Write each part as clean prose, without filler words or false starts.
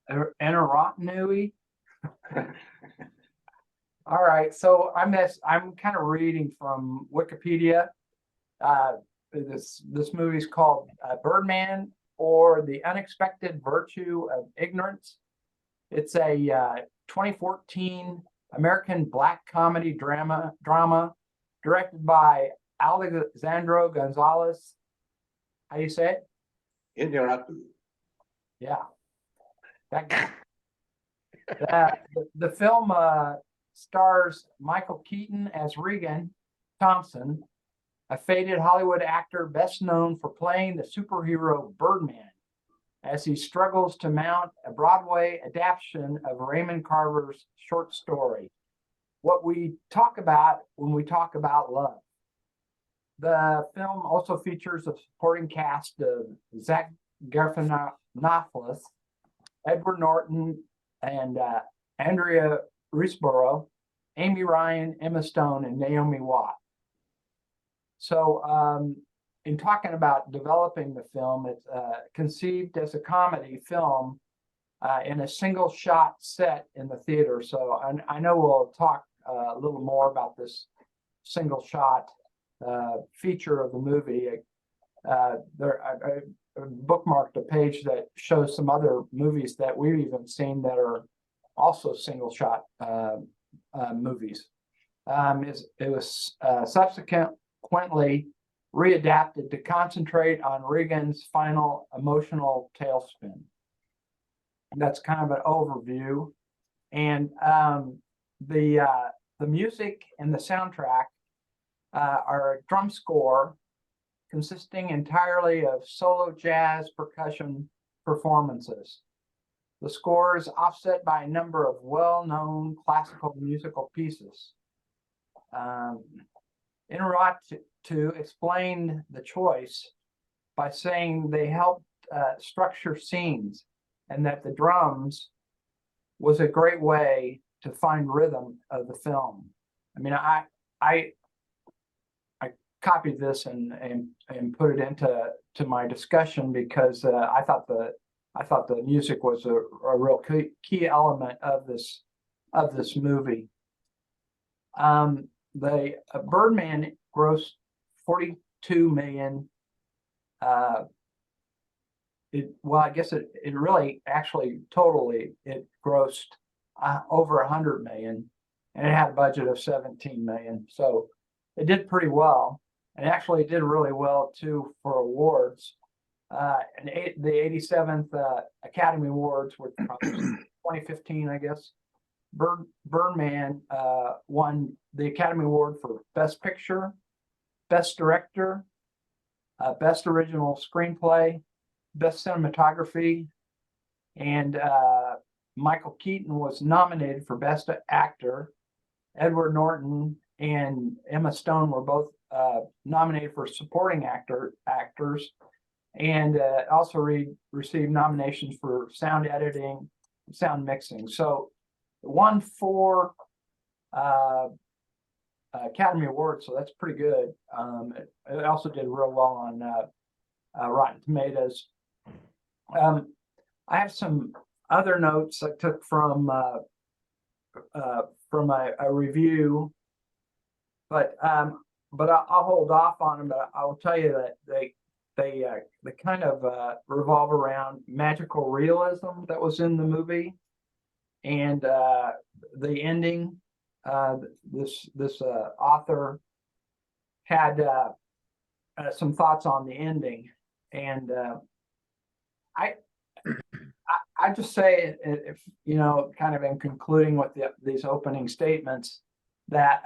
Enterotanui. All right, so I'm kind of reading from Wikipedia. This movie is called Birdman, or The Unexpected Virtue of Ignorance. It's a 2014 American black comedy drama directed by Alejandro Gonzalez. How do you say it? Yeah, that guy. The film stars Michael Keaton as Regan Thompson, a faded Hollywood actor best known for playing the superhero Birdman, as he struggles to mount a Broadway adaptation of Raymond Carver's short story, What We Talk About When We Talk About Love. The film also features a supporting cast of Zach Galifianakis, Edward Norton, and Andrea Riseborough, Amy Ryan, Emma Stone, and Naomi Watts. So in talking about developing the film, it's conceived as a comedy film in a single shot set in the theater. So I know we'll talk a little more about this single shot feature of the movie. I bookmarked a page that shows some other movies that we've even seen that are also single shot movies. It was subsequently readapted to concentrate on Regan's final emotional tailspin. That's kind of an overview. And the music and the soundtrack are a drum score consisting entirely of solo jazz percussion performances. The score is offset by a number of well-known classical musical pieces. Inarritu explained the choice by saying they helped structure scenes, and that the drums was a great way to find rhythm of the film. I mean, I copied this and put it into my discussion because I thought the music was a real key element of this movie. The Birdman grossed $42 million. I guess it really actually totally it grossed over $100 million, and it had a budget of $17 million. So it did pretty well, and actually it did really well too for awards. And the 87th Academy Awards, which was 2015, I guess. Birdman won the Academy Award for Best Picture, Best Director, Best Original Screenplay, Best Cinematography, and Michael Keaton was nominated for Best Actor. Edward Norton and Emma Stone were both nominated for supporting actors, and also received nominations for sound editing, sound mixing. So it won 4 Academy Awards, so that's pretty good. It also did real well on Rotten Tomatoes. I have some other notes I took from a review, but I'll hold off on them. But I will tell you that they kind of revolve around magical realism that was in the movie, and the ending. This author had some thoughts on the ending, and I just say, if you know, kind of in concluding with these opening statements, that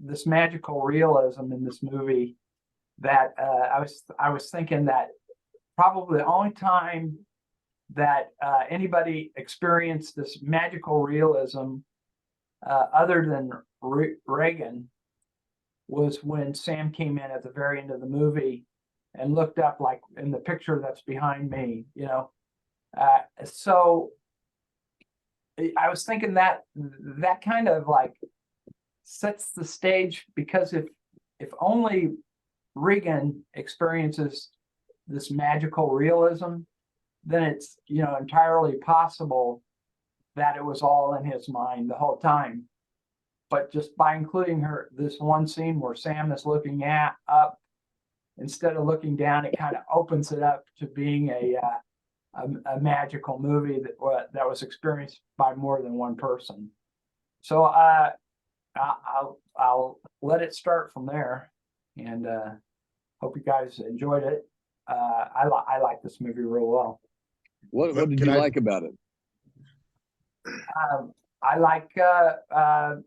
this magical realism in this movie, that I was thinking that probably the only time that anybody experienced this magical realism other than Regan was when Sam came in at the very end of the movie and looked up, like in the picture that's behind me, you know. So I was thinking that kind of like sets the stage, because if only Regan experiences this magical realism, then it's, you know, entirely possible that it was all in his mind the whole time. But just by including this one scene where Sam is looking up instead of looking down, it kind of opens it up to being a magical movie that was experienced by more than one person. So I'll let it start from there, and hope you guys enjoyed it. I like this movie real well. What did you like about it? I like the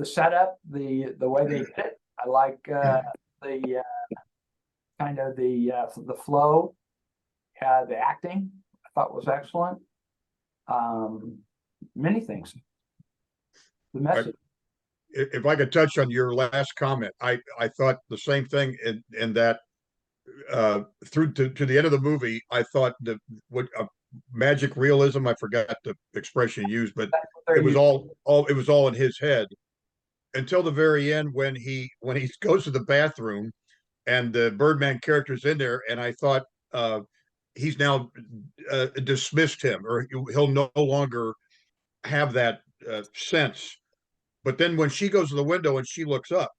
setup, the way they did it. I like the kind of the flow, the acting. I thought was excellent. Many things. The message. If I could touch on your last comment, I thought the same thing in that through to the end of the movie, I thought that what magic realism, I forgot the expression you used, but it was all in his head until the very end when he goes to the bathroom and the Birdman character's in there, and I thought he's now dismissed him, or he'll no longer have that sense. But then when she goes to the window and she looks up,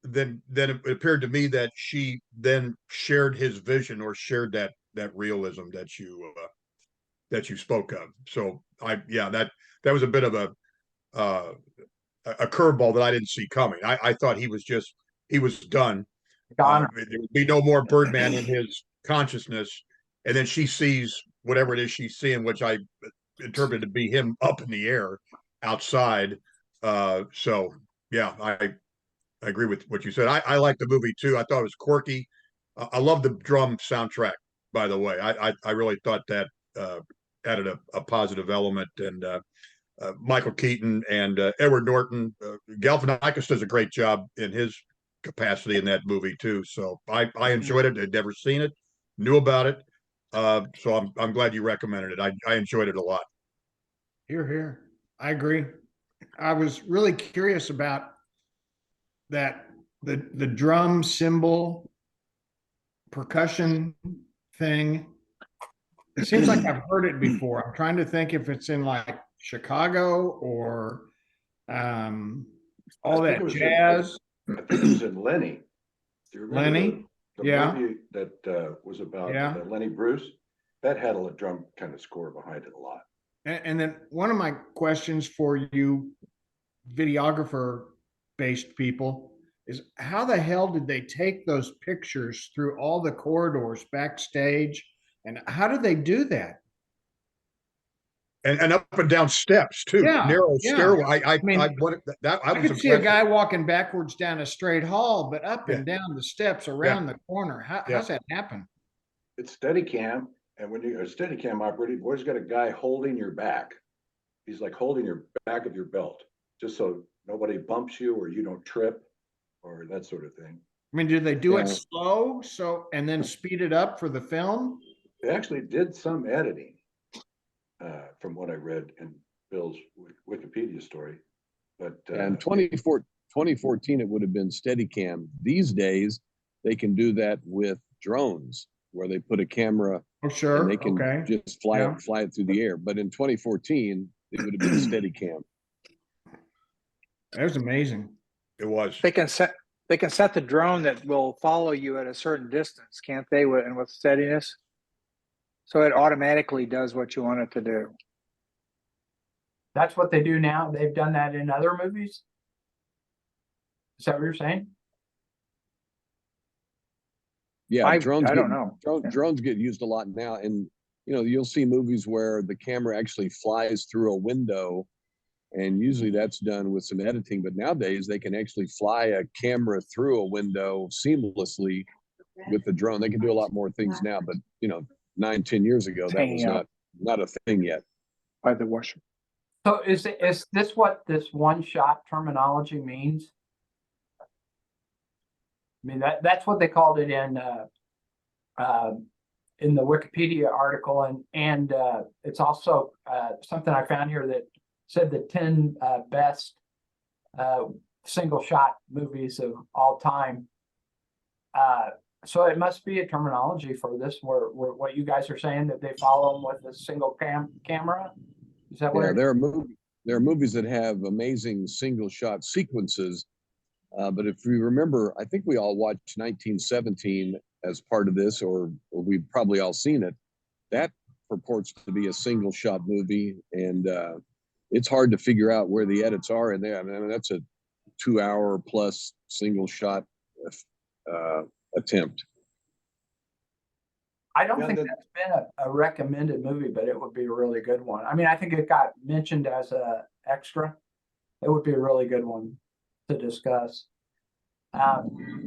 then it appeared to me that she then shared his vision, or shared that realism that you spoke of. So that was a bit of a curveball that I didn't see coming. I thought he was done. There would be no more Birdman in his consciousness, and then she sees whatever it is she's seeing, which I interpreted to be him up in the air outside. So yeah, I agree with what you said. I like the movie too. I thought it was quirky. I love the drum soundtrack, by the way. I really thought that added a positive element. And Michael Keaton and Edward Norton, Galifianakis does a great job in his capacity in that movie too. So I enjoyed it. I'd never seen it, knew about it. So I'm glad you recommended it. I enjoyed it a lot. Hear, hear. I agree. I was really curious about that, the drum cymbal percussion thing. It seems like I've heard it before. I'm trying to think if it's in like Chicago or all that jazz. I think it was in Lenny. Do you remember Lenny? the Yeah. movie that was about Lenny Bruce? That had a drum kind of score behind it a lot. And then one of my questions for you videographer-based people is, how the hell did they take those pictures through all the corridors backstage? And how did they do that? And up and down steps too. Yeah, Narrow yeah. stairway. I could see a guy walking backwards down a straight hall, but up and Yeah. down the steps around the corner. How's that happen? It's Steadicam, and when you're a Steadicam operator, you've always got a guy holding your back. He's like holding your back of your belt, just so nobody bumps you or you don't trip or that sort of thing. I mean, do they do it slow and then speed it up for the film? They actually did some editing, from what I read in Bill's Wikipedia story. But in 2014, it would have been Steadicam. These days, they can do that with drones, where they put a camera. Oh, sure. And they can just fly it through the air. But in 2014, it would have been Steadicam. That was amazing. It was. They can set the drone that will follow you at a certain distance, can't they? And with steadiness, so it automatically does what you want it to do. That's what they do now. They've done that in other movies. Is that what you're saying? Yeah, drones. I don't know. Drones get used a lot now, and you'll see movies where the camera actually flies through a window, and usually that's done with some editing. But nowadays, they can actually fly a camera through a window seamlessly with the drone. They can do a lot more things now, but 9-10 years ago, that was not a thing yet. By the washer. So is this what this one shot terminology means? I mean, that's what they called it in the Wikipedia article, and it's also something I found here that said the 10 best single shot movies of all time. So it must be a terminology for this, where what you guys are saying, that they follow them with a single camera? Is that Yeah, where? there are movies that have amazing single shot sequences. But if we remember, I think we all watched 1917 as part of this, or we've probably all seen it. That purports to be a single shot movie, and it's hard to figure out where the edits are in there. I mean, that's a 2 hour plus single shot attempt. I don't Yeah, think that's been a recommended movie, but it would be a really good one. I mean, I think it got mentioned as a extra. It would be a really good one to discuss.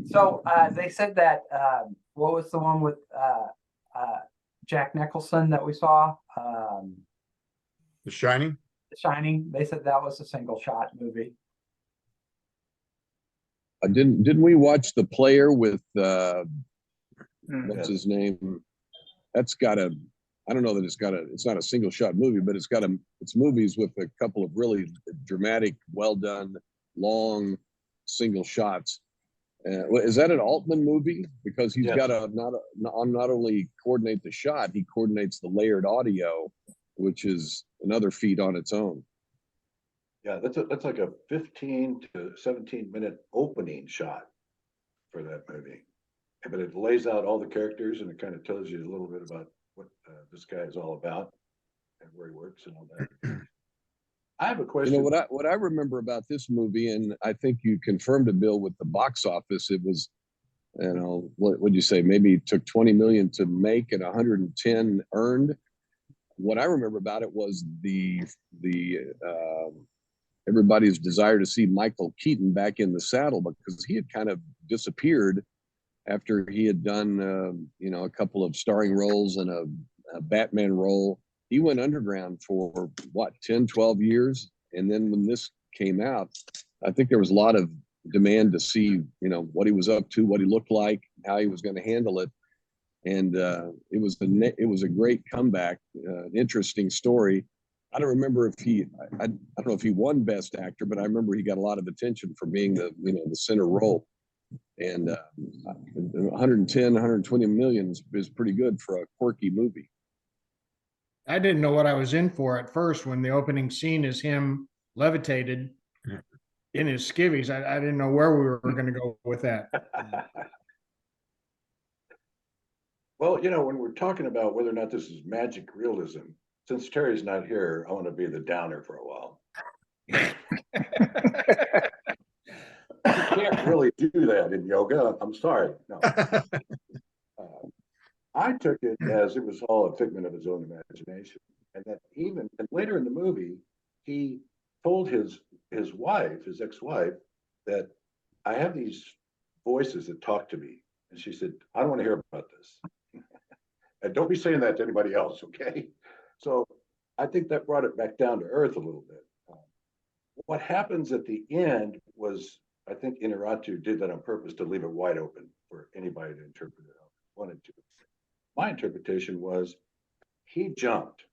So they said that, what was the one with Jack Nicholson that we saw? The Shining. The Shining. They said that was a single shot movie. Didn't we watch The Player with Mm. what's his name? That's got a, I don't know that it's not a single shot movie, but it's movies with a couple of really dramatic, well done, long single shots. Is that an Altman movie? Because he's Yes. got to not only coordinate the shot, he coordinates the layered audio, which is another feat on its own. Yeah, that's like a 15 to 17-minute opening shot for that movie. But it lays out all the characters, and it kind of tells you a little bit about what this guy is all about and where he works and all that. I have a question. You know what I remember about this movie, and I think you confirmed it, Bill, with the box office. It was, you know, what would you say? Maybe it took 20 million to make and 110 earned. What I remember about it was the everybody's desire to see Michael Keaton back in the saddle, because he had kind of disappeared after he had done, you know, a couple of starring roles and a Batman role. He went underground for what, 10, 12 years. And then when this came out, I think there was a lot of demand to see, you know, what he was up to, what he looked like, how he was going to handle it. And it was a great comeback, interesting story. I don't remember if I don't know if he won Best Actor, but I remember he got a lot of attention for being the center role. And 110, 120 million is pretty good for a quirky movie. I didn't know what I was in for at first when the opening scene is him levitated in his skivvies. I didn't know where we were going to go with that. Well, you know, when we're talking about whether or not this is magic realism, since Terry's not here, I want to be the downer for a while. You can't really do that in yoga. I'm sorry. No. I took it as it was all a figment of his own imagination. And that even, and later in the movie, he told his wife, his ex-wife, that I have these voices that talk to me. And she said, I don't want to hear about this. And don't be saying that to anybody else, okay? So I think that brought it back down to earth a little bit. What happens at the end was, I think Inarritu did that on purpose to leave it wide open for anybody to interpret it how they wanted to. My interpretation was he jumped,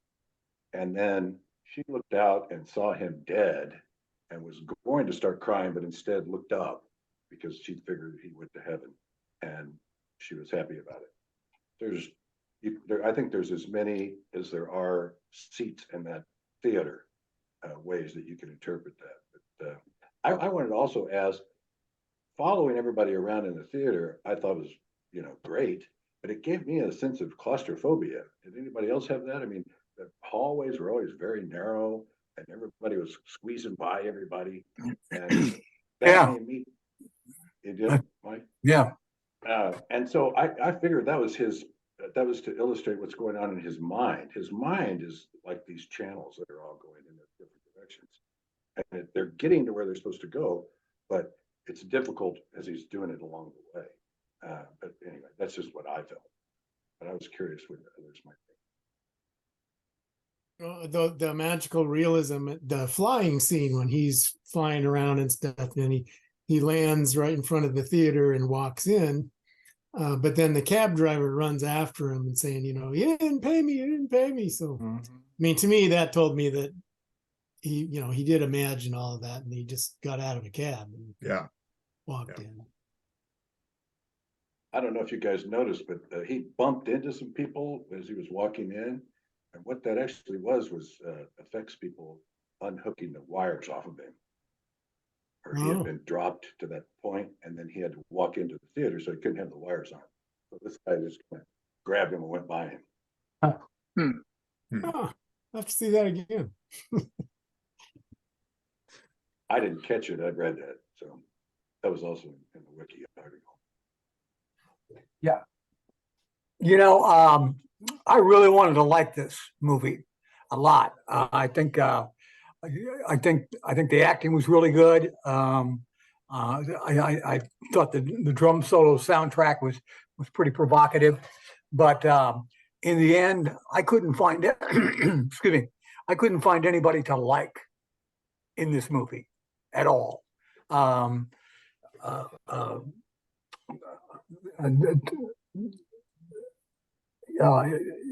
and then she looked out and saw him dead and was going to start crying, but instead looked up because she figured he went to heaven, and she was happy about it. I think there's as many as there are seats in that theater, ways that you can interpret that. But I wanted to also ask, following everybody around in the theater, I thought was, you know, great, but it gave me a sense of claustrophobia. Did anybody else have that? I mean, the hallways were always very narrow, and everybody was squeezing by everybody. And that Yeah. made me. You did, Mike? Yeah. And so I figured that was to illustrate what's going on in his mind. His mind is like these channels that are all going in different directions, and they're getting to where they're supposed to go, but it's difficult as he's doing it along the way. But anyway, that's just what I felt. But I was curious what others might think. The magical realism, the flying scene when he's flying around and stuff, and then he lands right in front of the theater and walks in. But then the cab driver runs after him and saying, you know, you didn't pay me, you didn't pay me. So, I mean, to me, that told me that he did imagine all of that, and he just got out of a cab and Yeah. walked Yeah. in. I don't know if you guys noticed, but he bumped into some people as he was walking in. And what that actually was effects people unhooking the wires off of him. Or he had Oh. been dropped to that point, and then he had to walk into the theater, so he couldn't have the wires on. So this guy just kind of grabbed him and went by him. Oh, I'll have to see that again. I didn't catch it. I read that. So that was also in the wiki article. You know, I really wanted to like this movie a lot. I think the acting was really good. I thought the drum solo soundtrack was pretty provocative, but in the end, I couldn't find it. Excuse me, I couldn't find anybody to like in this movie at all.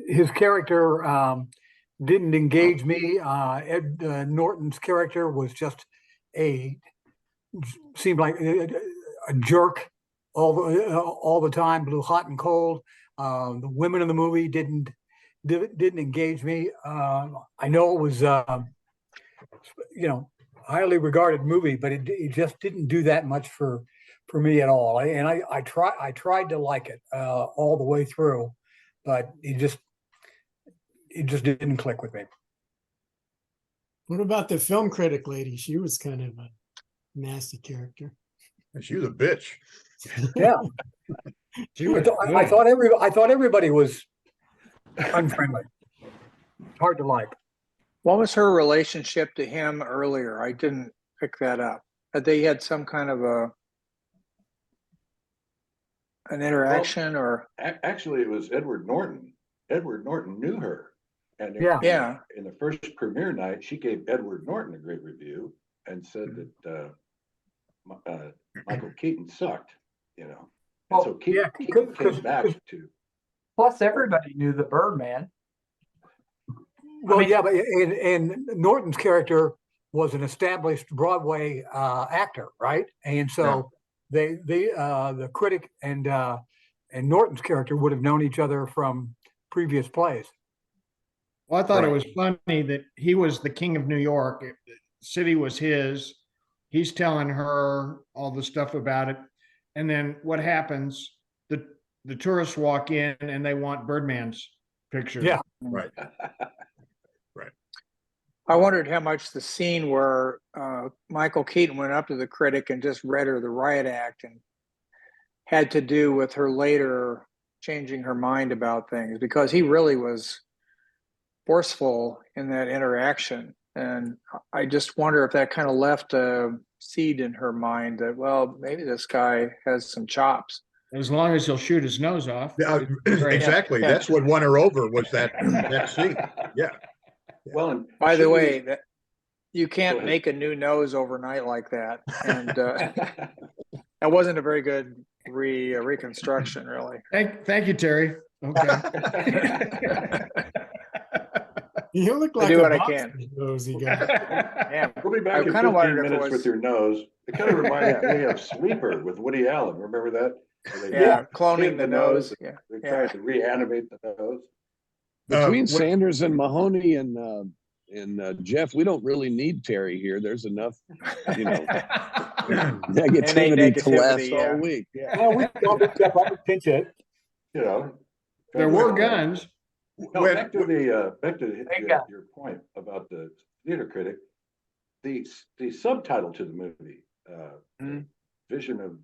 His character didn't engage me. Ed Norton's character was just seemed like a jerk all the time, blew hot and cold. The women in the movie didn't engage me. I know it was highly regarded movie, but it just didn't do that much for me at all. And I tried to like it all the way through, but it just didn't click with me. What about the film critic lady? She was kind of a nasty character. And she was a bitch. Yeah, She was I thought everybody was unfriendly, hard to like. What was her relationship to him earlier? I didn't pick that up. Had they had some kind of an interaction, or Actually, it was Edward Norton. Edward Norton knew her. And Yeah. in the first premiere night, she gave Edward Norton a great review and said that Michael Keaton sucked, you know. And Well, so Keaton came back to. Plus, everybody knew the Birdman. Well, yeah, but and Norton's character was an established Broadway actor, right? And so the critic and Norton's character would have known each other from previous plays. Well, I thought it was funny that he was the king of New York. The city was his. He's telling her all the stuff about it. And then what happens? The tourists walk in and they want Birdman's picture. Yeah. Right. I wondered how much the scene where Michael Keaton went up to the critic and just read her the riot act and had to do with her later changing her mind about things, because he really was forceful in that interaction. And I just wonder if that kind of left a seed in her mind that, well, maybe this guy has some chops. As long as he'll shoot his nose off. Yeah, exactly. Yeah. That's what won her over, was that scene. Yeah. Well, and By the should way, we- that you Go can't ahead. make a new nose overnight like that. And that wasn't a very good reconstruction, really. Thank you, Terry. Okay. You look I like do a what I boxer can. nose he got. Yeah. We'll be I back in kinda 15 wondered if it minutes was- with your nose. It kind of reminded me of Sleeper with Woody Allen. Remember that? Where they Yeah, cloning hid the nose. Yeah. They tried to reanimate the nose. Between what- Sanders and Mahoney and Jeff, we don't really need Terry here. There's enough, negativity to last negativity, yeah. all week. Yeah. Well, we don't step up and pinch it. You know. There were guns. No, When- back to you go. your point about the theater critic. The subtitle to the movie, Vision of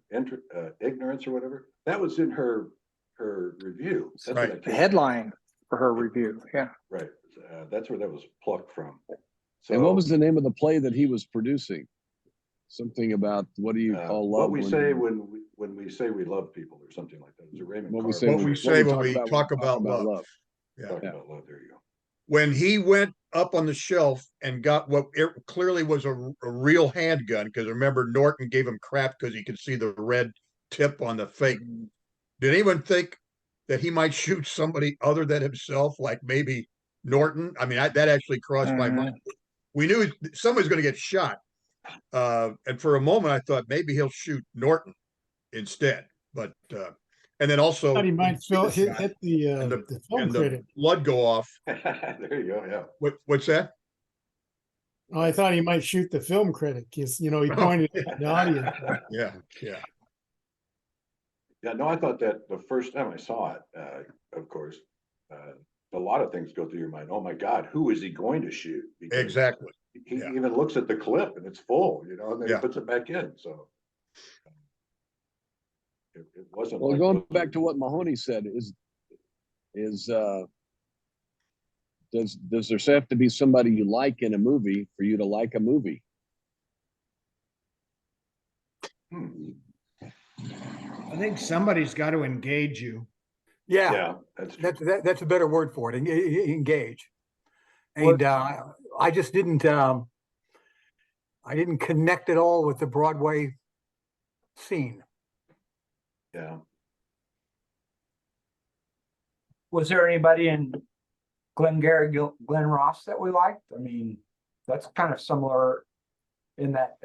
Ignorance or whatever, that was in her review. That's where Right. that The came headline for her review. Yeah. from. Right. That's where that was plucked from. So, And what was the name of the play that he was producing? Something about, what do you call love? what we say when we say we love people, or something like that. It was a Raymond What we Carver. say What we say when we talk about love. Talk Yeah. about love. There you go. When he went up on the shelf and got what it clearly was a real handgun, because remember, Norton gave him crap because he could see the red tip on the fake. Did anyone think that he might shoot somebody other than himself, like maybe Norton? I mean, that actually crossed my mind. We knew somebody's going to get shot. And for a moment, I thought maybe he'll shoot Norton instead. But And then also Thought he might hit the, and the film and the critic. blood go off. There you go, yeah. What's that? Oh, I thought he might shoot the film critic. He pointed at the audience. Yeah, yeah. Yeah, no, I thought that the first time I saw it, of course, a lot of things go through your mind. Oh my God, who is he going to shoot? Because Exactly. he Yeah. even looks at the clip and it's full, you know, and then Yeah. he puts it back in. So it wasn't. Well, like going those- back to what Mahoney said is does there have to be somebody you like in a movie for you to like a movie? Hmm. I think somebody's got to engage you. Yeah, Yeah, that's true. that's a better word for it. Engage. And I just didn't I didn't connect at all with the Broadway scene. Yeah. Was there anybody in Glengarry Glen Ross that we liked? I mean, that's kind of similar in that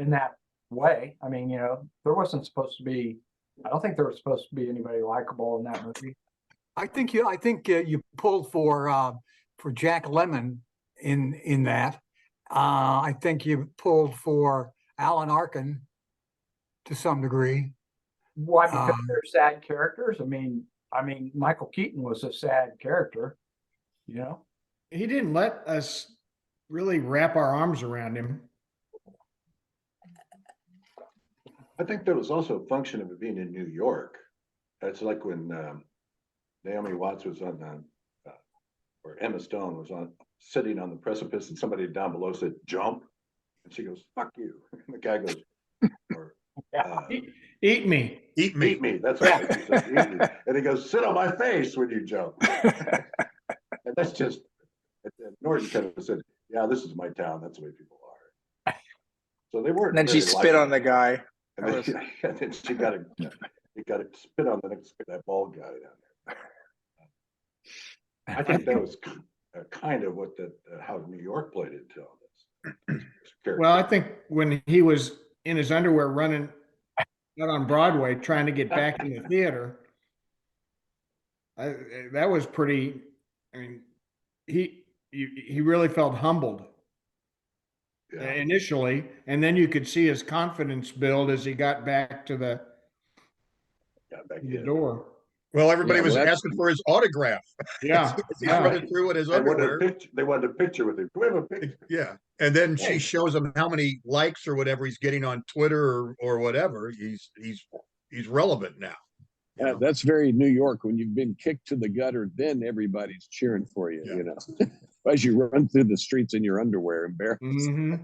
way. I mean, you know, there wasn't supposed to be. I don't think there was supposed to be anybody likable in that movie. I think you pulled for Jack Lemmon in that. I think you pulled for Alan Arkin to some degree. Why? Because they're sad characters. I mean, Michael Keaton was a sad character. You know. He didn't let us really wrap our arms around him. I think that was also a function of it being in New York. That's like when Naomi Watts was on or Emma Stone was sitting on the precipice and somebody down below said, jump. And she goes, fuck you. And the guy goes, or, Eat me. Eat me. eat me. That's right. He said, eat me. And he goes, sit on my face when you jump. And that's just, and Norton kind of said, yeah, this is my town. That's the way people are. So they weren't. And then she very spit on the likable. guy. And then she got to spit on the next that bald guy down there. I think that was kind of what how New York played into all this. Well, I think when he was in his underwear running out on Broadway trying to get back in the theater, that was pretty. I mean, he really felt humbled initially, and then you could see his confidence build as he got back to the door. Well, everybody Yeah, was well, asking for his autograph. Yeah, He's yeah. running through in his They wanted, underwear. they wanted a picture with him. Do we have a picture? Yeah. And then she shows him how many likes or whatever he's getting on Twitter or whatever. He's relevant now. You know? That's very New York. When you've been kicked to the gutter, then everybody's cheering for you, Yeah. you know, as you run through the streets in your underwear, embarrassed. Mm-hmm.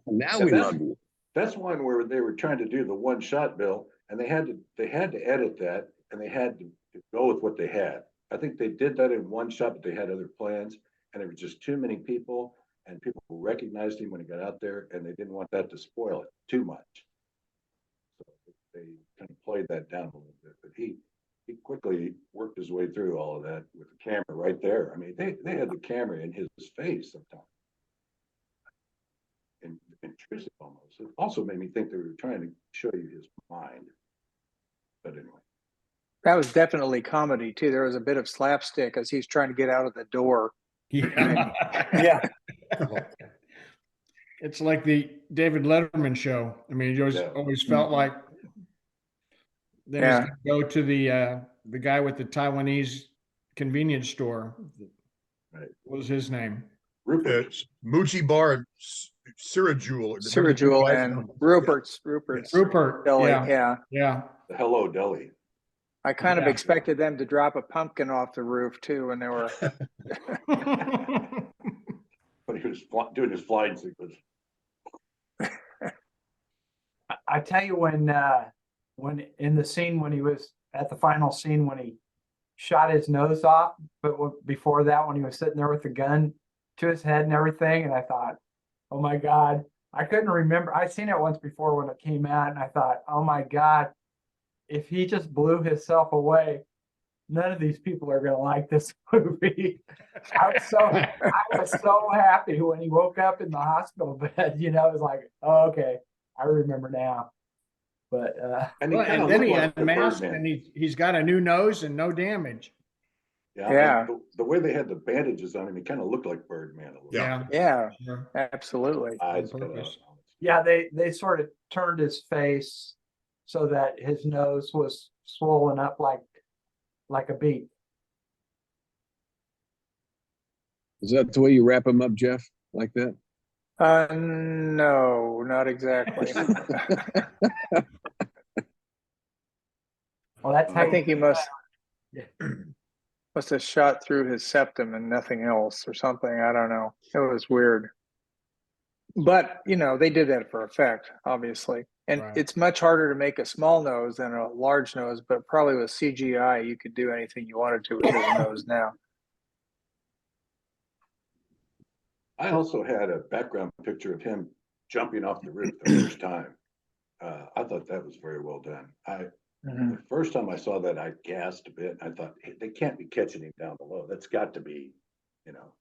Now Yeah, we love you. That's one where they were trying to do the one shot, Bill, and they had to edit that, and they had to go with what they had. I think they did that in one shot, but they had other plans, and there were just too many people, and people recognized him when he got out there, and they didn't want that to spoil it too much. So they kind of played that down a little bit, but he quickly worked his way through all of that with the camera right there. I mean, they had the camera in his face sometimes. Intrusive almost. It also made me think they were trying to show you his mind. But anyway. That was definitely comedy too. There was a bit of slapstick as he's trying to get out of the door. Yeah. Yeah. It's like the David Letterman show. I mean, you always felt like then he's gonna go to the guy with the Taiwanese convenience store. Right. What was his name? Rupert. Muji Bar and Sirajul. And Rupert's. Rupert. Deli, Yeah. The Hello Deli. I kind of Yeah. expected them to drop a pumpkin off the roof too when they were. But he was doing his flying sequence. I tell you when in the scene when he was at the final scene when he shot his nose off, but before that when he was sitting there with the gun to his head and everything, and I thought, oh my God, I couldn't remember. I'd seen it once before when it came out, and I thought, oh my God, if he just blew himself away, none of these people are going to like this movie. I was so happy when he woke up in the hospital bed. You know, it was like, oh, okay, I remember now. But And he Well, kind and of then looked he like the unmasked Birdman. and he's got a new nose and no damage. Yeah. The way they had the bandages on him, he kind of looked like Birdman a little Yeah. bit. Yeah, Sure. absolutely. Eyes On cut out. purpose. yeah, they sort of turned his face so that his nose was swollen up like a beet. Is that the way you wrap them up, Jeff? Like that? No, not exactly. Well, that's how I think he must Yeah. must have shot through his septum and nothing else or something. I don't know. It was weird. But, you know, they did that for effect, obviously. And Right. it's much harder to make a small nose than a large nose, but probably with CGI, you could do anything you wanted to with his nose now. I also had a background picture of him jumping off the roof the first time. I thought that was very well done. Mhm. The first time I saw that, I gasped a bit. I thought, hey, they can't be catching him down below. That's got to be,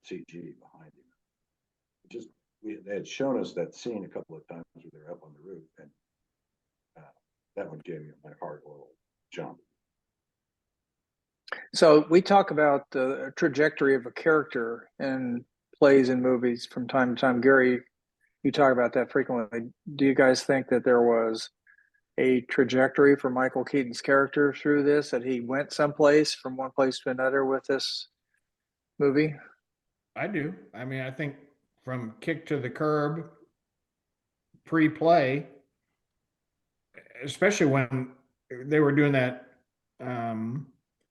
CG behind him. They had shown us that scene a couple of times where they're up on the roof, and that one gave me my heart a little jump. So we talk about the trajectory of a character in plays and movies from time to time. Gary, you talk about that frequently. Do you guys think that there was a trajectory for Michael Keaton's character through this, that he went someplace from one place to another with this movie? I do. I mean, I think from kick to the curb, pre-play, especially when they were doing that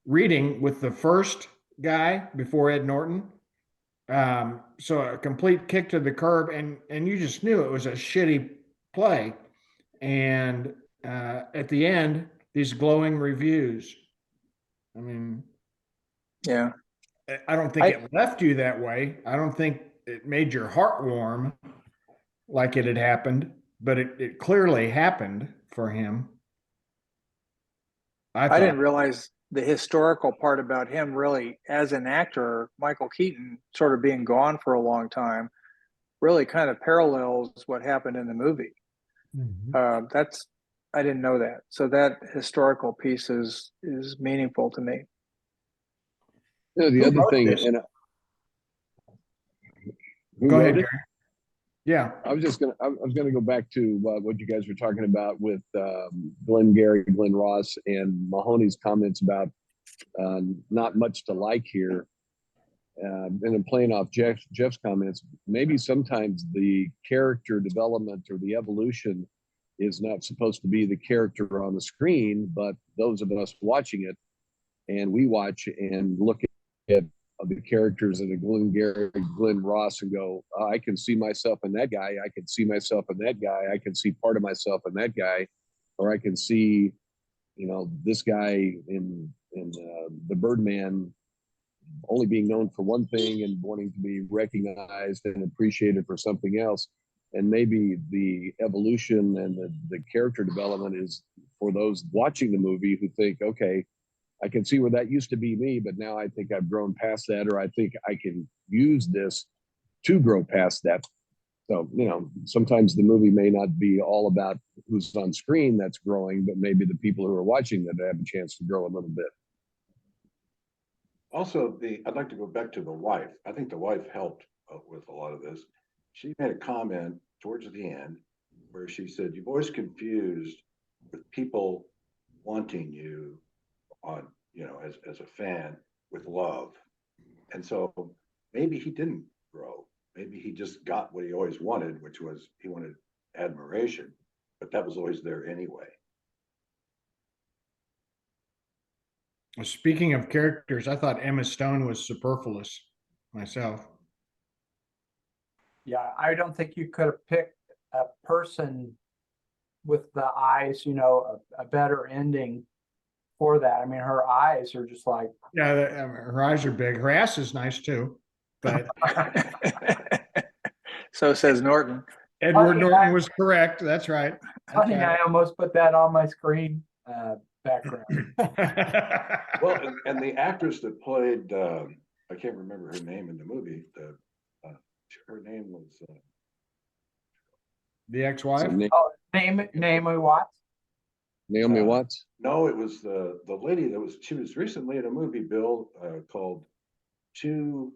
reading with the first guy before Ed Norton. So a complete kick to the curb, and you just knew it was a shitty play. And at the end, these glowing reviews. I mean, Yeah. I don't think it left you that way. I don't think it made your heart warm like it had happened, but it clearly happened for him. I didn't realize the historical part about him really as an actor. Michael Keaton sort of being gone for a long time really kind of parallels what happened in the movie. I didn't know that. So that historical piece is meaningful to me. The Who other wrote thing, this? and who Go wrote ahead, it? Gary. Yeah. I was gonna go back to what you guys were talking about with Glenn Ross, and Mahoney's comments about not much to like here. And then playing off Jeff's comments, maybe sometimes the character development or the evolution is not supposed to be the character on the screen, but those of us watching it, and we watch and look at the characters in a Glenn Ross and go, I can see myself in that guy. I can see myself in that guy. I can see part of myself in that guy, or I can see, this guy in the Birdman only being known for one thing and wanting to be recognized and appreciated for something else. And maybe the evolution and the character development is for those watching the movie who think, okay, I can see where that used to be me, but now I think I've grown past that, or I think I can use this to grow past that. So, sometimes the movie may not be all about who's on screen that's growing, but maybe the people who are watching that have a chance to grow a little bit. Also, I'd like to go back to the wife. I think the wife helped with a lot of this. She made a comment towards the end where she said, "You've always confused with people wanting you on, as a fan with love." And so maybe he didn't grow. Maybe he just got what he always wanted, which was he wanted admiration, but that was always there anyway. Speaking of characters, I thought Emma Stone was superfluous myself. Yeah, I don't think you could have picked a person with the eyes, a better ending for that. I mean, her eyes are just like, Yeah, her eyes are big. Her ass is nice too. But So says Norton. Edward Norton was correct. That's right. funny, I almost put that on my screen background. Well, and the actress that played, I can't remember her name in the movie. Her name was the ex-wife. Oh, Naomi Watts. Naomi Watts. No, it was the lady she was recently in a movie, Bill, called Susan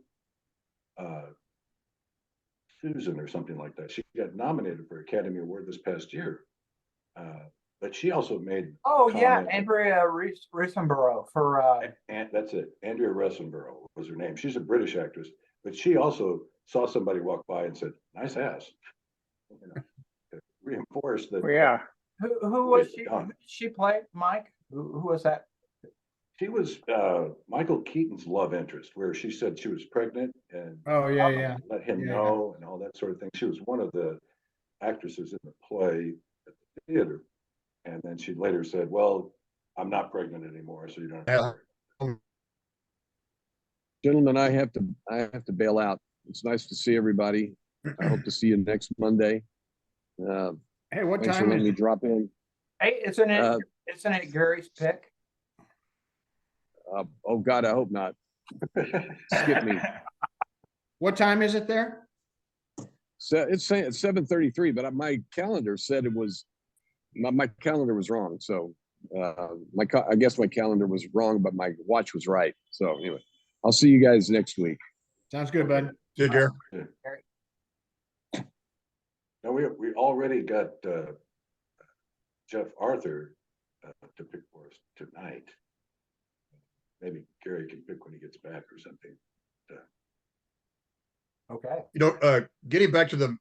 or something like that. She got nominated for Academy Award this past year. But she also made Oh, yeah, comment- Andrea Riseborough for, and that's it. Andrea Riseborough was her name. She's a British actress, but she also saw somebody walk by and said, "Nice ass." You know, to reinforce that. Yeah. who was Nicely she? done. Who did she played, Mike? Who was that? She was Michael Keaton's love interest, where she said she was pregnant and Oh, yeah. let him Yeah. know and all that sort of thing. She was one of the actresses in the play at the theater. And then she later said, "Well, I'm not pregnant anymore, so you don't have to worry." Gentlemen, I have to bail out. It's nice to see everybody. I hope to see you next Monday. Hey, what Thanks for time letting is me it? drop in. Hey, isn't it Gary's pick? Oh God, I hope not. Skip me. What time is it there? So it's saying it's 7:33, but my calendar said it was my calendar was wrong. So I guess my calendar was wrong, but my watch was right. So anyway, I'll see you guys next week. Sounds good, bud. See you, Gary. No, we already got Jeff Arthur to pick for us tonight. Maybe Gary can pick when he gets back or something. Okay. You know, getting back to the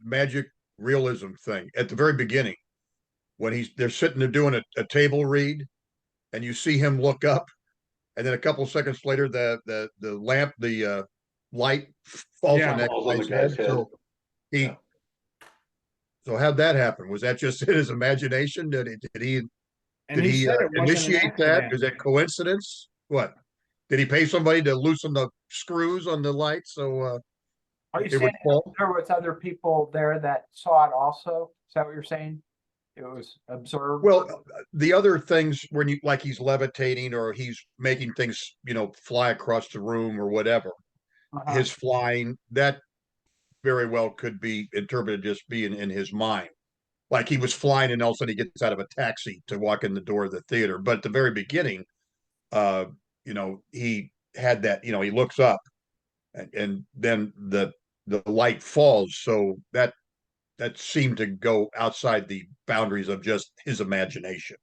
magic realism thing at the very beginning, when they're sitting there doing a table read, and you see him look up, and then a couple of seconds later, the light falls Yeah. on that Falls on the guy's guy's head. head. So Yeah. so how'd that happen? Was that just in his imagination? Did he And he said it wasn't an initiate that? accident. Is that coincidence? What? Did he pay somebody to loosen the screws on the light so Are you it saying would fall? there was other people there that saw it also? Is that what you're saying? It was observed? Well, the other things when he's levitating or he's making things, fly across the room or whatever, Uh-huh. his flying, that very well could be interpreted just being in his mind. Like he was flying and all of a sudden he gets out of a taxi to walk in the door of the theater. But at the very beginning, he had that, he looks up and then the light falls. So that seemed to go outside the boundaries of just his imagination.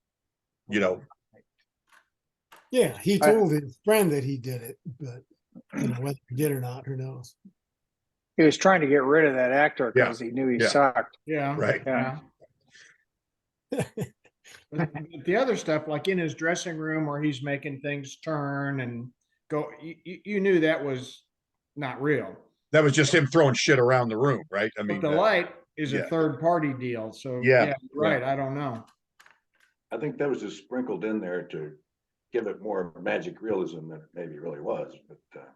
Yeah, he told his friend that he did it, but whether he did or not, who knows? He was trying to get rid of that actor because he knew he Yeah. sucked. Yeah. Right. Yeah. But the other stuff, like in his dressing room where he's making things turn and go, you knew that was not real. That was just him throwing shit around the room, right? I mean, But the light is a yeah. third party deal. So Yeah. right. I don't know. I think that was just sprinkled in there to give it more magic realism than it maybe really was. But That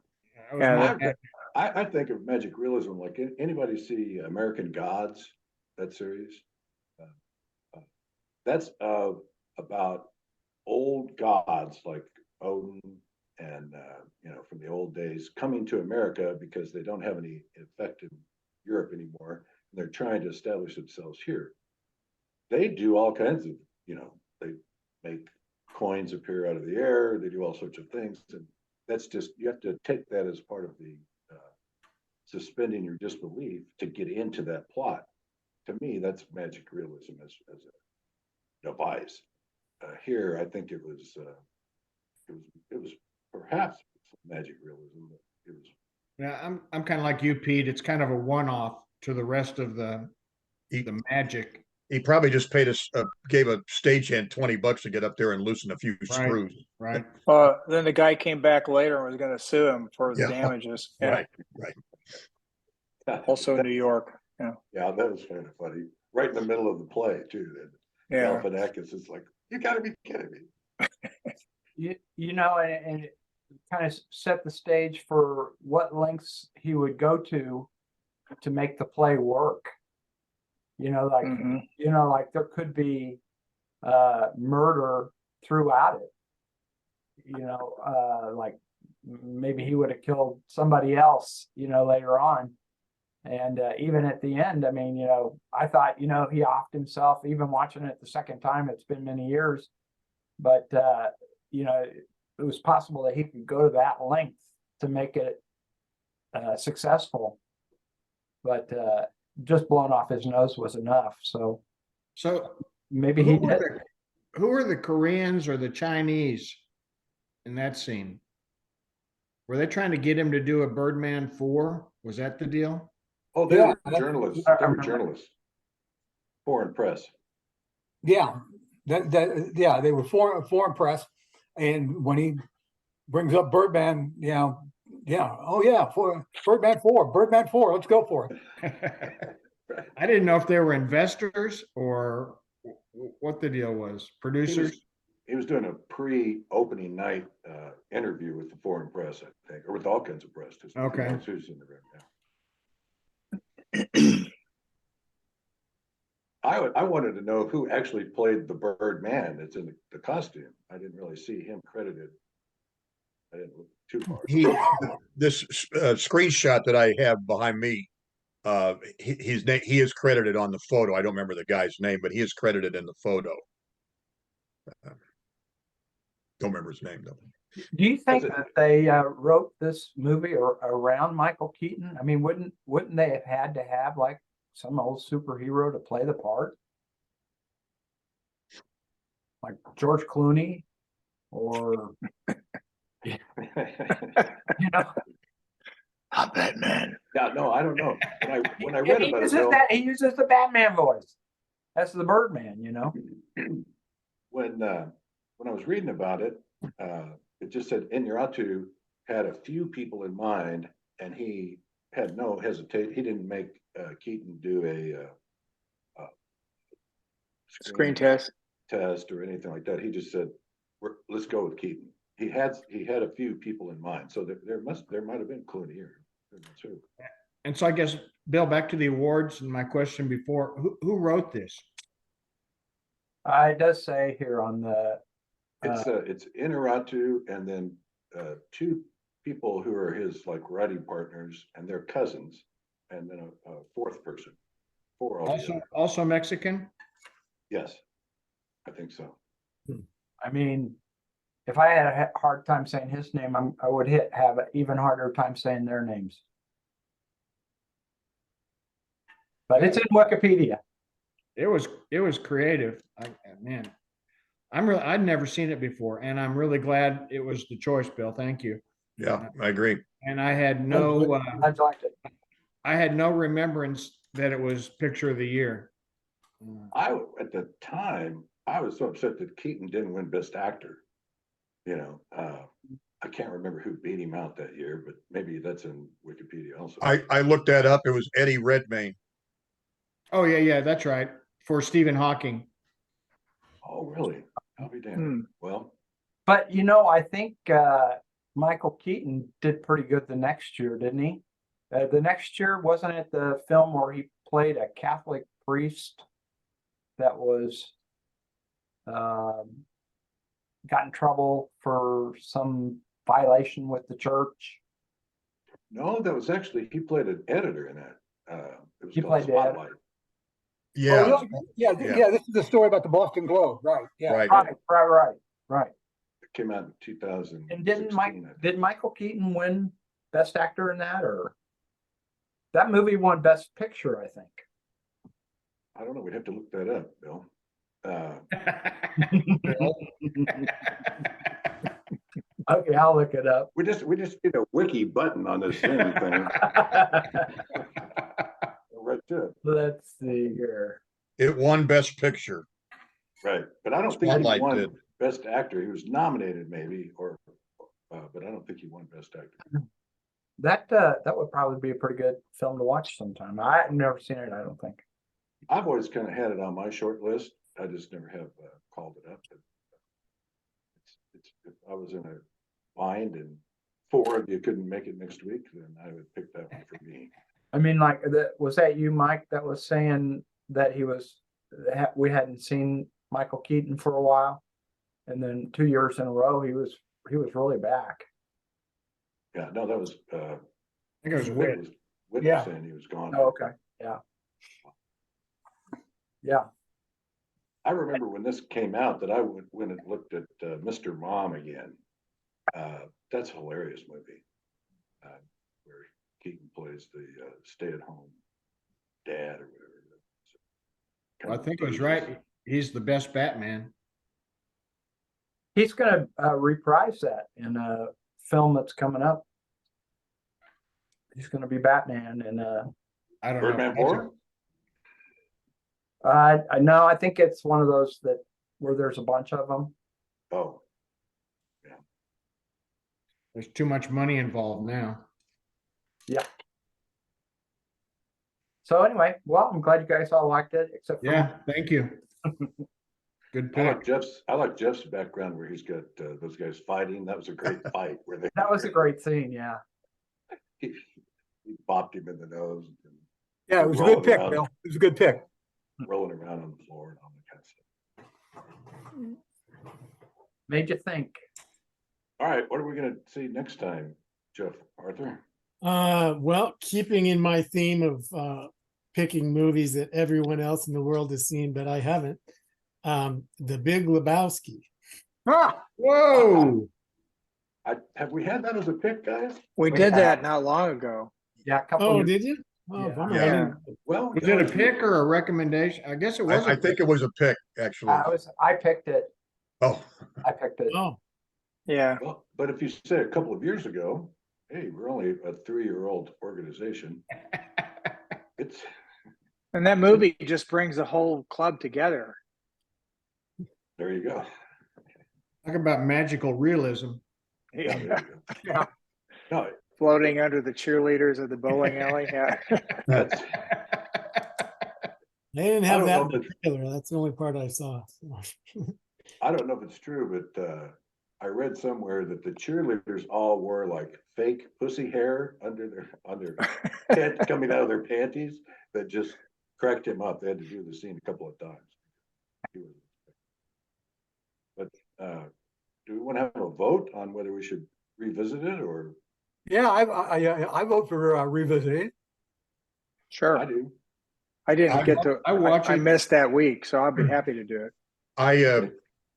was Yeah, my- I think of magic realism like anybody see American Gods, that series? That's about old gods like Odin and from the old days coming to America because they don't have any effect in Europe anymore, and they're trying to establish themselves here. They do all kinds of, they make coins appear out of the air. They do all sorts of things, and that's just, you have to take that as part of the suspending your disbelief to get into that plot. To me, that's magic realism as a device. Here, I think it was perhaps magic realism, but it was. Yeah, I'm kind of like you, Pete. It's kind of a one-off to the rest of the magic. he probably just gave a stagehand $20 to get up there and loosen a few screws. Right. Then the guy came back later and was going to sue him for the Yeah. damages. Yeah. Right. Also New York. Yeah. Yeah, that was kind of funny. Right in the middle of the play too. Yeah. Galifianakis is like, you got to be kidding me. And it kind of set the stage for what lengths he would go to make the play work. Mhm. Like there could be murder throughout it. Like maybe he would have killed somebody else, later on. And even at the end, I mean, I thought, he offed himself, even watching it the second time, it's been many years. But, it was possible that he could go to that length to make it successful. But just blowing off his nose was enough. So maybe he did. Who are the Koreans or the Chinese in that scene? Were they trying to get him to do a Birdman 4? Was that the deal? Oh, they Yeah, were journalists. I They were remember. journalists. Foreign press. Yeah, yeah, they were foreign press, and when he brings up Birdman, oh yeah, for Birdman 4, let's go for it. I didn't know if they were investors or what the deal was. Producers. He was doing a pre-opening night interview with the foreign press, I think, or with all kinds of press. Just Okay. who's in the room now. I wanted to know who actually played the Birdman that's in the costume. I didn't really see him credited. I didn't look too far. This screenshot that I have behind me, his name, he is credited on the photo. I don't remember the guy's name, but he is credited in the photo. Don't remember his name though. Do you think that they wrote this movie around Michael Keaton? I mean, wouldn't they have had to have like some old superhero to play the part? Like George Clooney or I'm Batman. Yeah, no, I don't know. When I read about it, Bill, he uses the Batman voice. That's the Birdman, when I was reading about it, it just said Inarritu had a few people in mind, and he had no hesitation. He didn't make Keaton do a Screen test. or anything like that. He just said, "Let's go with Keaton." He had a few people in mind, so there might have been Clooney here. Too. And so I guess, Bill, back to the awards and my question before, who wrote this? It does say here on the. It's Inarritu and then two people who are his like writing partners and their cousins, and then a fourth person. Four altogether. Also Mexican? Yes, I think so. I mean, if I had a hard time saying his name, I would have an even harder time saying their names. But it's in Wikipedia. It was creative. Man, I'd never seen it before, and I'm really glad it was the choice, Bill. Thank you. Yeah, I agree. And I had no I liked it. I had no remembrance that it was picture of the year. At the time, I was so upset that Keaton didn't win Best Actor. I can't remember who beat him out that year, but maybe that's in Wikipedia also. I looked that up. It was Eddie Redmayne. Oh yeah, that's right. For Stephen Hawking. Oh, really? I'll be damned. Well, but I think Michael Keaton did pretty good the next year, didn't he? The next year, wasn't it the film where he played a Catholic priest that was got in trouble for some violation with the church? no, that was actually he played an editor in that. It was He called played the editor. Spotlight. Yeah, Oh, yeah. This is the story about the Boston Globe, right? Yeah. right. Right. It came out in 2000. And did Michael Keaton win Best Actor in that, or that movie won Best Picture? I think. I don't know. We'd have to look that up, Bill. Okay, I'll look it up. We just need a wiki button on this Zoom thing. Right to it. Let's see here. It won Best Picture. Right, but I don't think he Spotlight won did. Best Actor. He was nominated, maybe, but I don't think he won Best Actor. That would probably be a pretty good film to watch sometime. I've never seen it, I don't think. I've always kind of had it on my short list. I just never have called it up. If I was in a bind and four of you couldn't make it next week, then I would pick that one for me. I mean, like, was that you, Mike, that was saying that we hadn't seen Michael Keaton for a while, and then 2 years in a row he was really back. Yeah, no, that was I think it was Witt. Whitney Yeah. saying he was gone. Oh, okay, yeah. Yeah, I remember when this came out that I went and looked at Mr. Mom again. That's a hilarious movie, where Keaton plays the stay-at-home dad or whatever. I think it was right. He's the best Batman. he's gonna reprise that in a film that's coming up. He's gonna be Batman and I don't know. Birdman 4? I know, I think it's one of those that where there's a bunch of them. Oh, There's too much money involved now. So anyway, well, I'm glad you guys all liked it, except for Yeah, thank you. Good pick. I like Jeff's background where he's got those guys fighting. That was a great fight where they that was a great scene, yeah. he bopped him in the nose and Yeah, it was a Rolling good pick, around. Bill. It was a good pick. rolling around on the floor and all that kind of stuff. Made you think. All right, what are we gonna see next time, Jeff Arthur? Well, keeping in my theme of picking movies that everyone else in the world has seen, but I haven't. The Big Lebowski. Ah, Whoa. Have we had that as a pick, guys? We We did that have. not long ago. Yeah, a couple Oh, years- did you? Oh, Yeah. bummer. Yeah. I didn't- Well, Was it a pick or a recommendation? I guess it was. I think it was a pick, actually. I picked it. Oh, I picked it. Oh, Yeah. well, but if you say a couple of years ago, hey, we're only a 3-year-old organization. It's And that movie just brings the whole club together. there you go. Talk about magical realism. Yeah, there Yeah. you go. yeah. No, Floating under the cheerleaders of the bowling alley. Yeah. that's they didn't I have don't that know in if it's- particular. That's the only part I saw. I don't know if it's true, but I read somewhere that the cheerleaders all wore like fake pussy hair on their head coming out of their panties that just cracked him up. They had to do the scene a couple of times. But do we want to have a vote on whether we should revisit it or Yeah, I vote for revisiting. Sure. I do? I didn't get to, I watch I it. missed that week, so I'll be happy to do it. I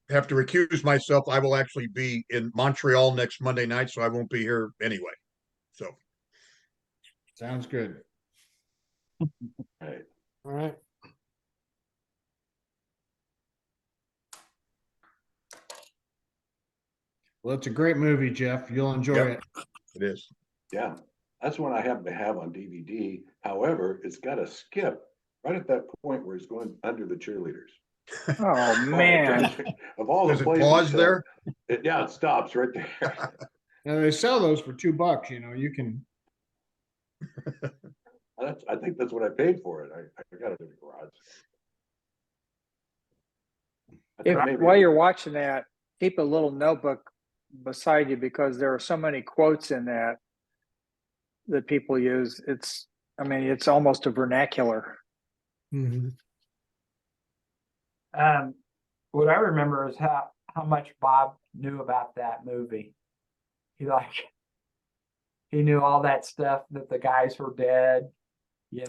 have to recuse myself. I will actually be in Montreal next Monday night, so I won't be here anyway. So Sounds good. All right. All right. Well, it's a great movie, Jeff. You'll enjoy Yep. it. it is. Yeah, that's one I happen to have on DVD. However, it's got a skip right at that point where he's going under the cheerleaders. Oh, man. Of all Does the it places. pause there? Yeah, it stops right there. Now they sell those for $2. You know, you can. I think that's what I paid for it. I got it in the garage. I think If, maybe- while you're watching that, keep a little notebook beside you because there are so many quotes in that that people use. It's almost a vernacular. Mhm. What I remember is how much Bob knew about that movie. He knew all that stuff, that the guys were dead,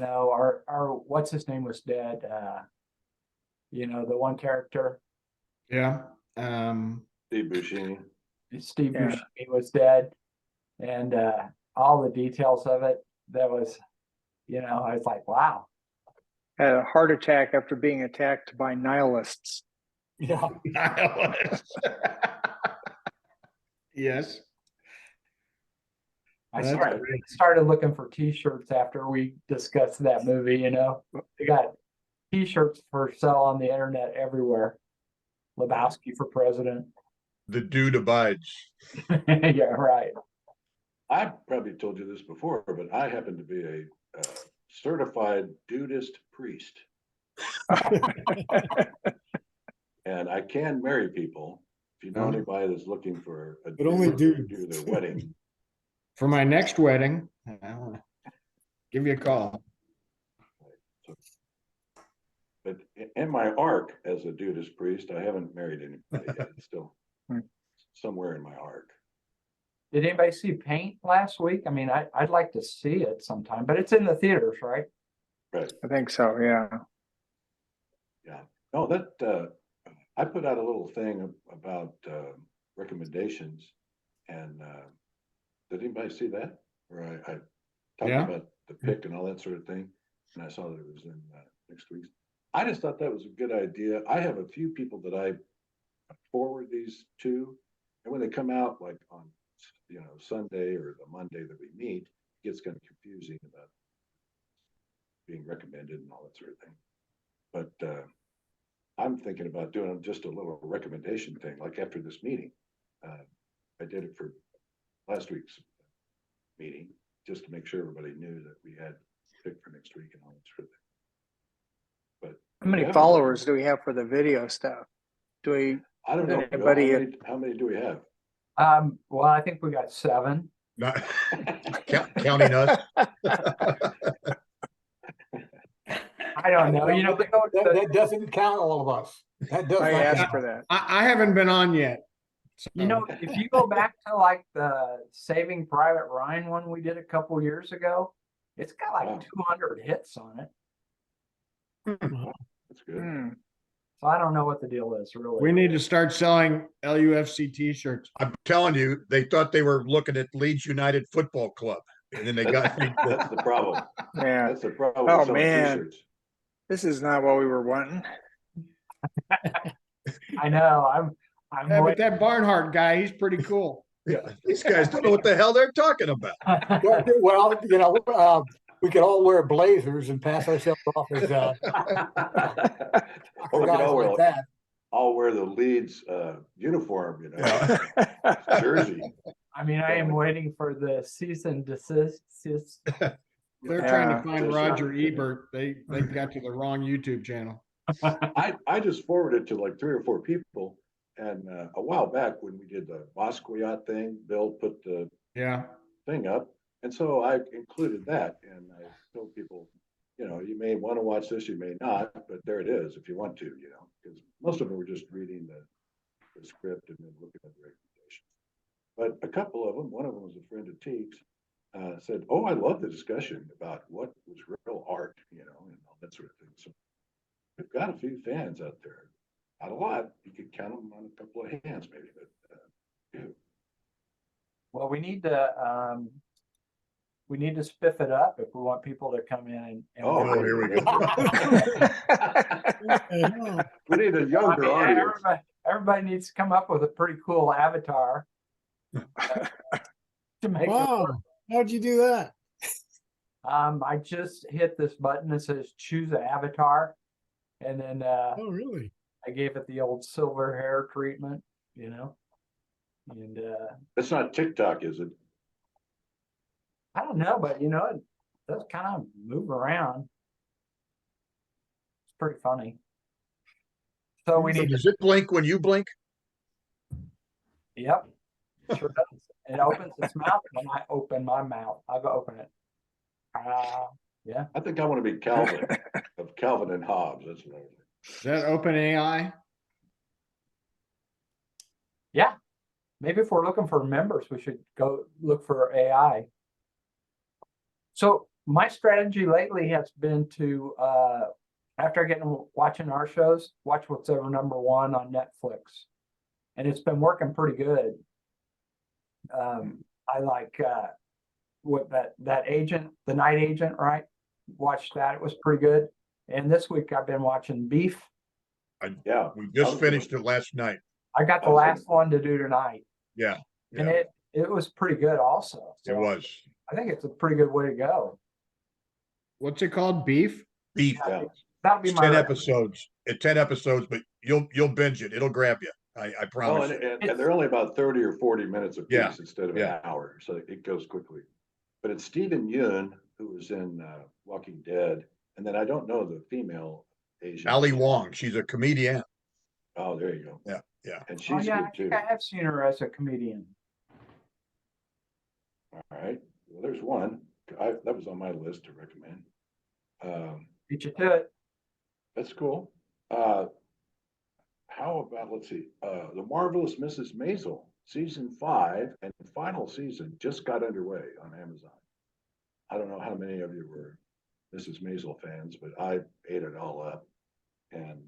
or what's his name was dead. The one character, Yeah. Steve Buscemi. Steve Yeah. Buscemi, was dead, and all the details of it. That was, I was like, wow. Had a heart attack after being attacked by nihilists. Yeah. Yes. I That's started looking for T-shirts after we discussed that movie. They got T-shirts for sale on the internet everywhere. Lebowski for president. The dude abides. Yeah, right. I probably told you this before, but I happen to be a certified dudist priest. And I can marry people. If you know anybody that's looking for a But only dude to dudes. do their wedding, For my next wedding, I'll give you a call. but in my arc as a dudist priest, I haven't married anybody yet. It's still somewhere in my arc. Did anybody see Paint last week? I mean, I'd like to see it sometime, but it's in the theaters, right? Right. I think so, yeah. Yeah. No, that, I put out a little thing about, recommendations and, did anybody see that? Where I talked Yeah. about the pick and all that sort of thing. And I saw that it was in next week's. I just thought that was a good idea. I have a few people that I forward these to. And when they come out like on, Sunday or the Monday that we meet, it gets kind of confusing about being recommended and all that sort of thing. But I'm thinking about doing just a little recommendation thing, like after this meeting. I did it for last week's meeting, just to make sure everybody knew that we had picked for next week and all that sort of thing. But How many yeah, followers do we have for the video stuff? Do we, I don't know. Bill, anybody- how many do we have? Well, I think we got 7. Not counting us. I don't know, you know, That doesn't count all of us. That does I not asked count. for that. I haven't been on yet. So, you know, if you go back to like the Saving Private Ryan one we did a couple years ago, it's got like Wow. 200 hits on it. That's good. Hmm. So I don't know what the deal is really. we need to start selling LUFC t-shirts. I'm telling you, they thought they were looking at Leeds United Football Club, and then they got. That's the problem. Yeah, That's the problem. Oh, with selling man. t-shirts. this is not what we were wanting. I know, I'm Yeah, but waiting. that Barnhart guy, he's pretty cool. Yeah, these guys don't know what the hell they're talking about. Well, we could all wear blazers and pass ourselves off as Or we could guys all like wear, that. all wear the Leeds uniform, jersey. I mean, I am waiting for the season desist. They're trying Yeah. to find Roger Ebert. They got to the wrong YouTube channel. I just forwarded to like 3 or 4 people, and a while back when we did the Basquiat thing, Bill put the Yeah. thing up, and so I included that, and I told people, you may want to watch this, you may not, but there it is if you want to, because most of them were just reading the script and then looking at the recommendations. But a couple of them, one of them was a friend of Teague's, said, "Oh, I love the discussion about what was real art, and all that sort of thing." So we've got a few fans out there. Not a lot. You could count them on a couple of hands, maybe, but few. Well, we need to spiff it up if we want people to come in and Oh, Oh, here we go. We need a I younger mean, audience. everybody needs to come up with a pretty cool avatar to make it Wow, work. how'd you do that? I just hit this button that says choose an avatar, and then Oh, really? I gave it the old silver hair treatment, and It's not TikTok, is it? I don't know, but it does kind of move around. It's pretty funny. So we So need, does it blink when you blink? yep, sure does. It opens its mouth when I open my mouth. I'll go open it. Yeah. I think I want to be Calvin of Calvin and Hobbes. That's what I was. Is that open AI? Yeah. Maybe if we're looking for members, we should go look for AI. So my strategy lately has been to, after I get watching our shows, watch what's ever #1 on Netflix. And it's been working pretty good. I like what that agent, the night agent, right? Watched that. It was pretty good. And this week I've been watching Beef. Yeah. We just finished it last night. I got the last one to do tonight. Yeah, And yeah, it was pretty good also. it So was. I think it's a pretty good way to go. What's it called? Beef? Beef. Yeah. That'll be It's my 10 recommendation. episodes. It's 10 episodes, but you'll binge it. It'll grab you. I Well, promise. and they're only about 30 or 40 minutes apiece Yeah, instead of yeah. an hour, so it goes quickly. But it's Stephen Yeun, who was in Walking Dead, and then I don't know the female Asian. Ali Wong, she's a comedian. Oh, there you go. Yeah, yeah. And Oh she's yeah, I good too. think I have seen her as a comedian. All right. Well, there's one. That was on my list to recommend. Beat you to it. That's cool. How about, let's see, The Marvelous Mrs. Maisel season 5 and the final season just got underway on Amazon. I don't know how many of you were Mrs. Maisel fans, but I ate it all up. And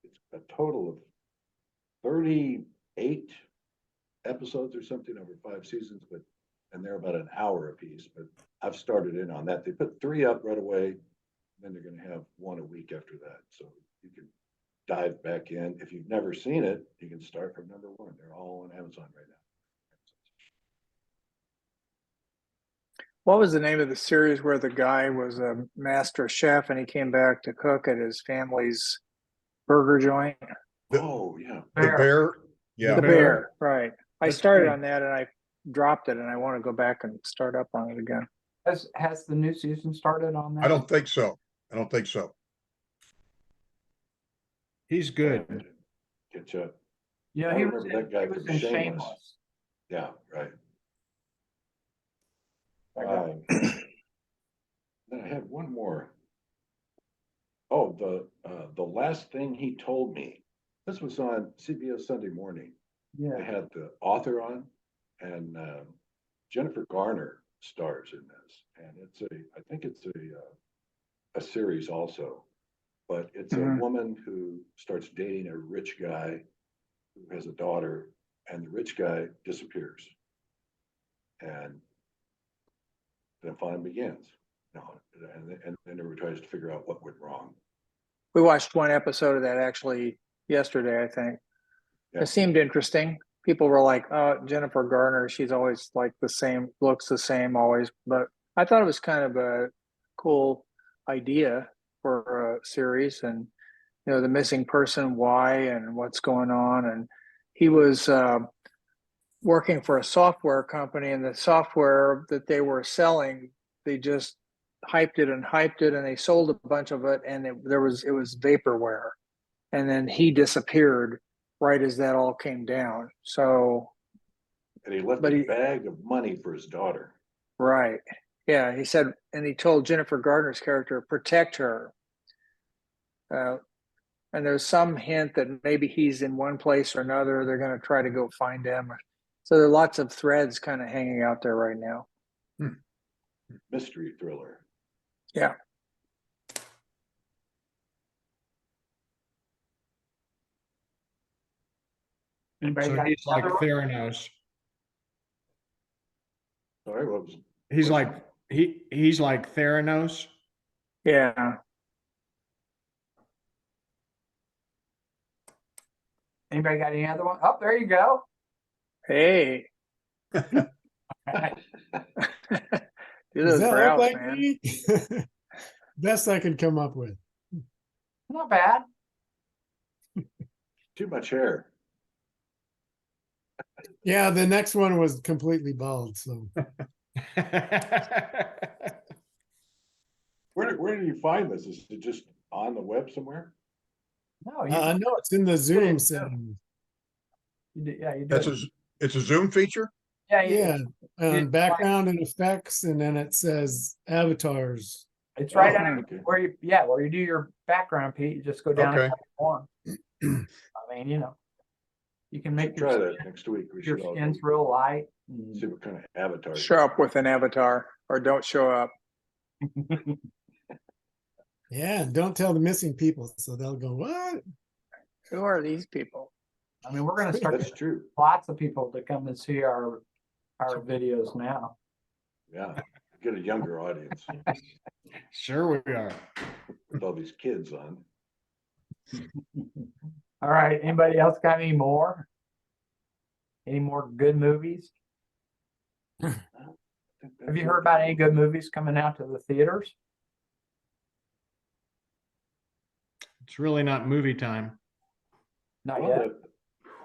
it's a total of 38 episodes or something over 5 seasons, and they're about an hour apiece. But I've started in on that. They put 3 up right away, then they're going to have 1 a week after that. So you can dive back in. If you've never seen it, you can start from number 1. They're all on Amazon right now. What was the name of the series where the guy was a master chef and he came back to cook at his family's burger joint? Oh yeah, The Bear. Yeah. The Bear, right. I That's started great. on that and I dropped it and I want to go back and start up on it again. Has the new season started on that? I don't think so. I don't think so. He's good. catch up. Yeah, I he remember was that guy he was from in Shameless. Shameless. Yeah, right. That guy. Then I had one more. Oh, the last thing he told me. This was on CBS Sunday Morning. Yeah. I had the author on, and Jennifer Garner stars in this, and I think it's a series also, but it's a woman who starts dating a rich guy who has a daughter, and the rich guy disappears, and then fun begins. And then everyone tries to figure out what went wrong. We watched one episode of that actually yesterday, I think. Yeah. It seemed interesting. People were like, "Oh, Jennifer Garner, she's always like the same, looks the same always." But I thought it was kind of a cool idea for a series, and the missing person, why, and what's going on. And he was working for a software company, and the software that they were selling, they just hyped it, and they sold a bunch of it, and it was vaporware, and then he disappeared right as that all came down. So, And he left a bag of money for his daughter. Right. Yeah, he said, and he told Jennifer Gardner's character, protect her. And there's some hint that maybe he's in one place or another. They're going to try to go find him. So there are lots of threads kind of hanging out there right now. Mystery thriller. Yeah. Anybody So got he's like another one? Theranos. Sorry, what was? He's like he's like Theranos. Yeah. Anybody got any other one? Oh, there you go. Hey. Do Does those that brows, look like man. me? Best I could come up with. Not bad. Too much hair. Yeah, the next one was completely bald. So Where do you find this? Is it just on the web somewhere? No, no, it's in the Zoom in settings. yeah, you do. It's a Zoom feature. Yeah, it- background and effects, and then it says avatars. It's right Oh, under okay. where you do your background, Pete. You just go down Okay. and one. I mean, you can make Try that next week. We your should all skin's real light. see what kind of avatar. Show up with an avatar or don't show up. Yeah, and don't tell the missing people, so they'll go, "What?" Who are these people? I mean, we're gonna start That's true. lots of people to come and see our videos now. Yeah, get a younger audience Sure we are. with all these kids on. All right, anybody else got any more? Any more good movies? Have you heard about any good movies coming out to the theaters? It's really not movie time. Not Well, yet.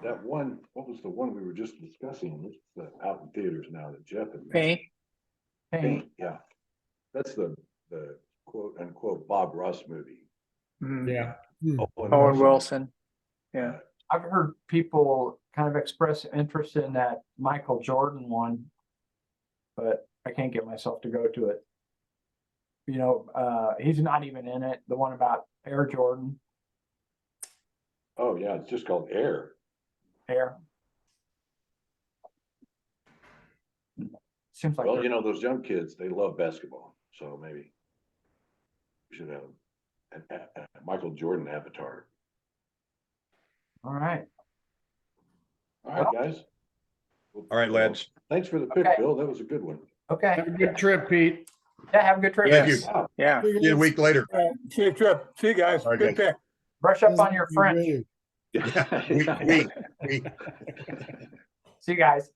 that one, what was the one we were just discussing? It's out in theaters now that Jeff had mentioned. Paint. Paint. Yeah. That's the quote unquote Bob Ross movie. Yeah. Owen Wilson. Yeah. I've heard people kind of express interest in that Michael Jordan one, but I can't get myself to go to it. He's not even in it. The one about Air Jordan. Oh yeah, it's just called Air. Air. seems like. Well, they're- you know, those young kids, they love basketball, so maybe we should have a Michael Jordan avatar. All right. All right, guys. All right, lads. Thanks for the pick, Okay. Bill. That was a good one. Okay. Have a good trip, Pete. Yeah, have a good trip. Thank you. Yes. Yeah. See you a week later. See you, Trip. See you guys. All right, Good guys. pick. Brush up on your French. Yeah, we- See you guys.